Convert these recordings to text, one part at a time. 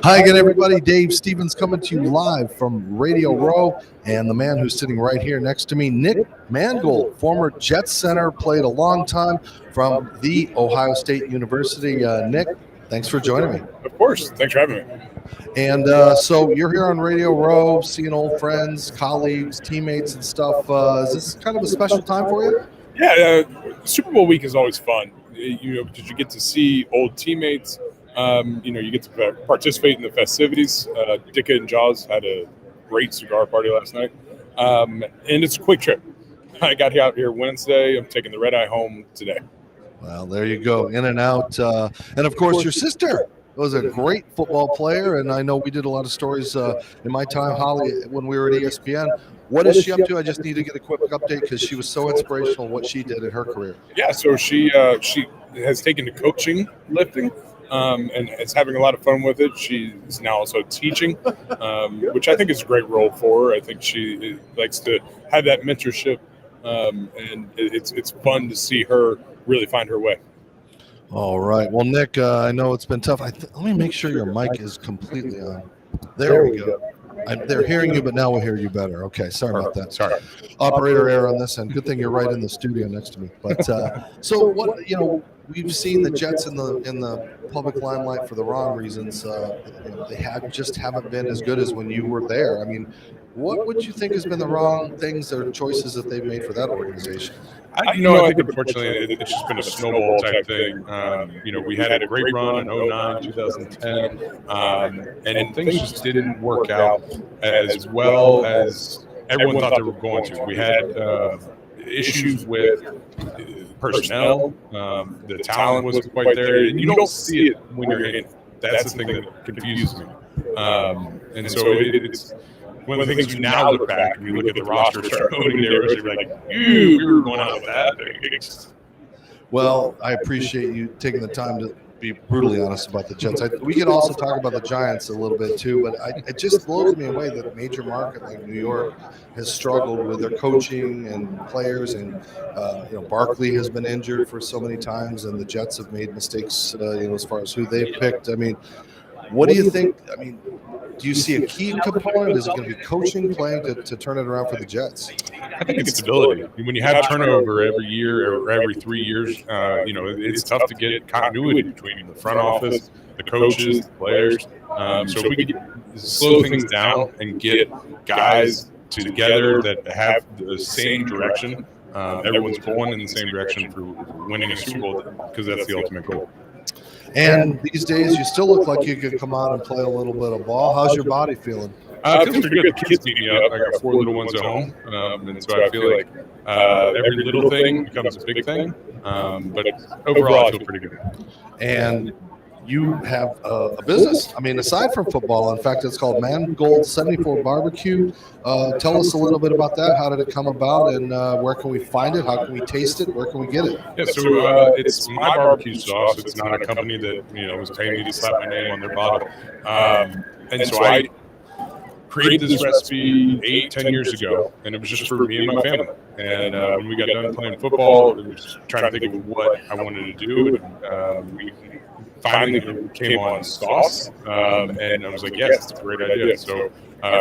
Hi again, everybody. Dave Stevens coming to you live from Radio Row, and the man who's sitting right here next to me, Nick Mangold, former Jets center, played a long time from the Ohio State University. Nick, thanks for joining me. Of course. Thanks for having me. And so you're here on Radio Row, seeing old friends, colleagues, teammates, and stuff. Is this kind of a special time for you? Yeah, Super Bowl week is always fun, because you get to see old teammates. You get to participate in the festivities. Dicka and Jaws had a great cigar party last night. And it's a quick trip. I got out here Wednesday. I'm taking the red eye home today. Well, there you go, in and out. And, of course, your sister was a great football player, and I know we did a lot of stories in my time, Holly, when we were at ESPN. What is she up to? I just need to get a quick update because she was so inspirational what she did in her career. Yeah, so she has taken to coaching lifting. And is having a lot of fun with it. She's now also teaching, which I think is a great role for her. I think she likes to have that mentorship, and it's fun to see her really find her way. All right. Well, Nick, I know it's been tough. Let me make sure your mic is completely on. There we go. They're hearing you, but now we'll hear you better. Okay, sorry about that. Sorry. Operator error on this end. Good thing you're right in the studio next to me. But so what? We've seen the Jets in the public limelight for the wrong reasons. They haven't been as good as when you were there. I mean, what would you think has been the wrong things or choices that they've made for that organization? I think unfortunately it's just been a snowball type thing. We had a great run in 2009, 2010, and things just didn't work out as well as everyone thought they were going to. We had issues with personnel. The talent wasn't quite there. And you don't see it when you're in it. That's the thing that confuses me. And so it's one of the things you now look back and you look at the roster, start voting there, you're like, we were going out with that. Well, I appreciate you taking the time to be brutally honest about the Jets. We could also talk about the Giants a little bit too, but it just blows me away that a major market like New York has struggled with their coaching and players, and Barkley has been injured for so many times, and the Jets have made mistakes, as far as who they've picked. I mean, what do you think? I mean, do you see a key component? Is it going to be coaching, playing to turn it around for the Jets? I think it's stability. When you have turnover every year or every 3 years, it's tough to get continuity between the front office, the coaches, the players. So if we could slow things down and get guys together that have the same direction, everyone's going in the same direction for winning a Super Bowl, because that's the ultimate goal. And these days, you still look like you could come out and play a little bit of ball. How's your body feeling? It feels pretty good. The kids beat me up. I got 4 little ones at home, and so I feel like every little thing becomes a big thing. But overall, I feel pretty good. And you have a business. I mean, aside from football, in fact, it's called Mangold 74 Barbecue. Tell us a little bit about that. How did it come about, and where can we find it? How can we taste it? Where can we get it? Yeah, so it's my barbecue sauce. It's not a company that was paying me to slap my name on their bottle. And so I created this recipe 8-10 years ago, and it was just for me and my family. And when we got done playing football, I was trying to think of what I wanted to do, and we finally came on sauce, and I was like, yes, it's a great idea. So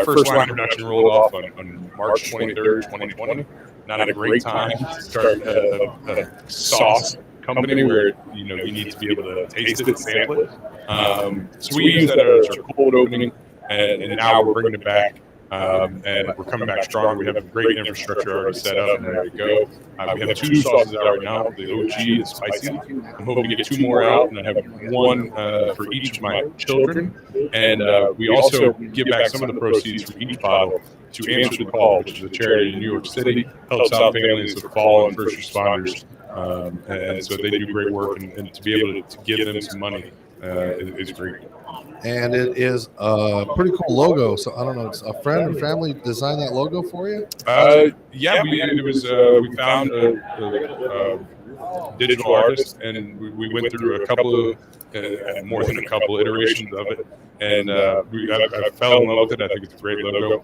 first line production rolled off on March 23rd, 2020. Not a great time to start a sauce company where you need to be able to taste it and sample it. So we use that as our cold opening, and now we're bringing it back. And we're coming back strong. We have a great infrastructure already set up and ready to go. We have 2 sauces out right now, the OG, the spicy. I'm hoping to get 2 more out, and I have 1 for each of my children. And we also give back some of the proceeds from each bottle to Answer the Call, which is a charity in New York City, helps out families of fallen first responders. And so they do great work, and to be able to give them some money is great. And it is a pretty cool logo. So I don't know, it's a friend or family designed that logo for you? Yeah, we found a digital artist, and we went through a couple of more than a couple iterations of it, and I fell in love with it. I think it's a great logo.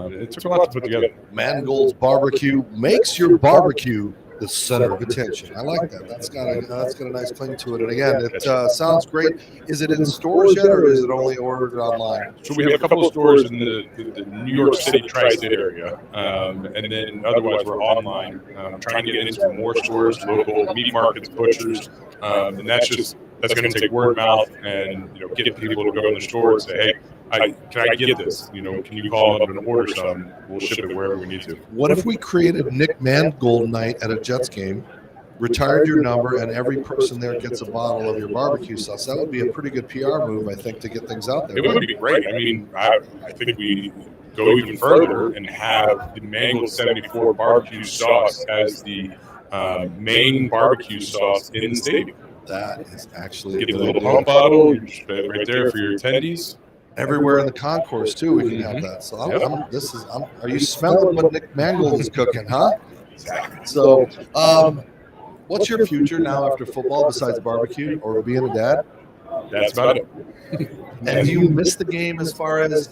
It took a lot to put together. Mangold's Barbecue makes your barbecue the center of attention. I like that. That's got a nice cling to it. And again, it sounds great. Is it in stores yet, or is it only ordered online? So we have a couple of stores in the New York City tri-state area, and then otherwise we're online, trying to get into more stores, local meat markets, butchers, and that's going to take word of mouth and get people to go in the store and say, hey, can I get this? Can you call up and order some? We'll ship it wherever we need to. What if we created Nick Mangold night at a Jets game, retired your number, and every person there gets a bottle of your barbecue sauce? That would be a pretty good PR move, I think, to get things out there. It would be great. I mean, I think we go even further and have the Mangold 74 barbecue sauce as the main barbecue sauce in the stadium. That is actually Get a little pump bottle right there for your attendees. Everywhere in the concourse too, we can have that. So are you smelling what Nick Mangold is cooking, huh? Exactly. So, what's your future now after football besides barbecue or being a dad? That's about it. And do you miss the game as far as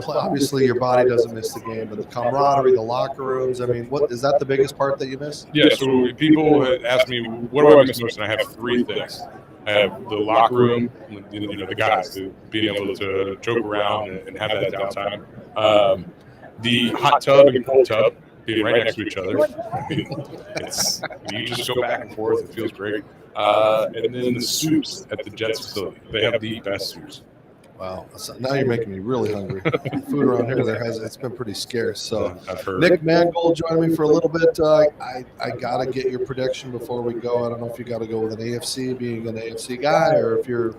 obviously your body doesn't miss the game, but the camaraderie, the locker rooms. I mean, what is that the biggest part that you miss? Yeah. So people ask me, what do I miss most? And I have three things. I have the locker room, the guys, being able to joke around and have that downtime. The hot tub and cold tub being right next to each other. I mean, you just go back and forth. It feels great. And then the soups at the Jets facility. They have the best soups. Wow. So now you're making me really hungry. Food around here, it's been pretty scarce. So I've heard. Nick Mangold joining me for a little bit. I got to get your prediction before we go. I don't know if you got to go with an AFC, being an AFC guy, or if you're,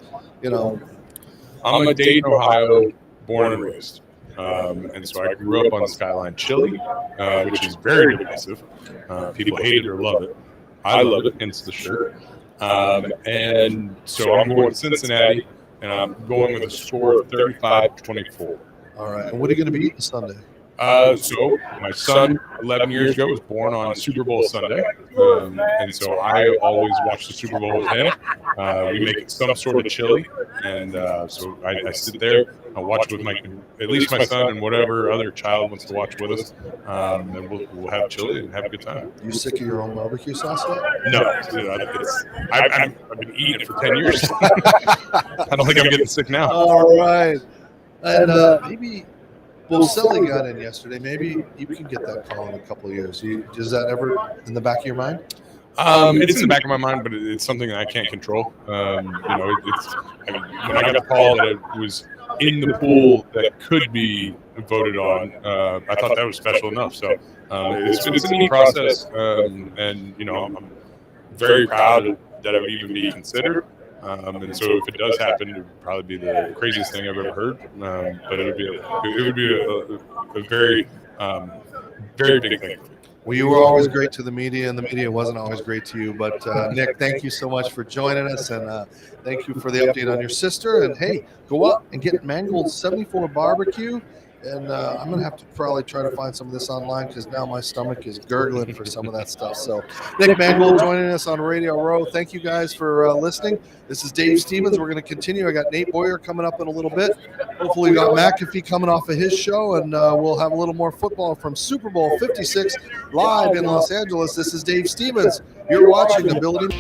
I'm a Dayton, Ohio, born and raised. And so I grew up on Skyline Chili, which is very divisive. People hate it or love it. I love it, hence the shirt. And so I'm going with Cincinnati. And I'm going with a score of 35-24. All right. And what are you going to be eating Sunday? So my son, 11 years ago, was born on Super Bowl Sunday. And so I always watch the Super Bowl with him. We make some sort of chili. And so I sit there, I watch with at least my son and whatever other child wants to watch with us. And we'll have chili and have a good time. You sick of your own barbecue sauce yet? No. I've been eating it for 10 years. I don't think I'm getting sick now. All right. And maybe Boselli got in yesterday. Maybe you can get that call in a couple of years. Is that ever in the back of your mind? It's in the back of my mind, but it's something that I can't control. When I got the call that it was in the pool that could be voted on, I thought that was special enough. So it's a neat process, and I'm very proud that I would even be considered. And so if it does happen, it would probably be the craziest thing I've ever heard. But it would be a very, very big thing. Well, you were always great to the media, and the media wasn't always great to you. But Nick, thank you so much for joining us, and thank you for the update on your sister. And hey, go out and get Mangold 74 barbecue. And I'm going to have to probably try to find some of this online because now my stomach is gurgling for some of that stuff. So Nick Mangold joining us on Radio Row. Thank you guys for listening. This is Dave Stevens. We're going to continue. I got Nate Boyer coming up in a little bit. Hopefully we got McAfee coming off of his show, and we'll have a little more football from Super Bowl 56 live in Los Angeles. This is Dave Stevens. You're watching Ability.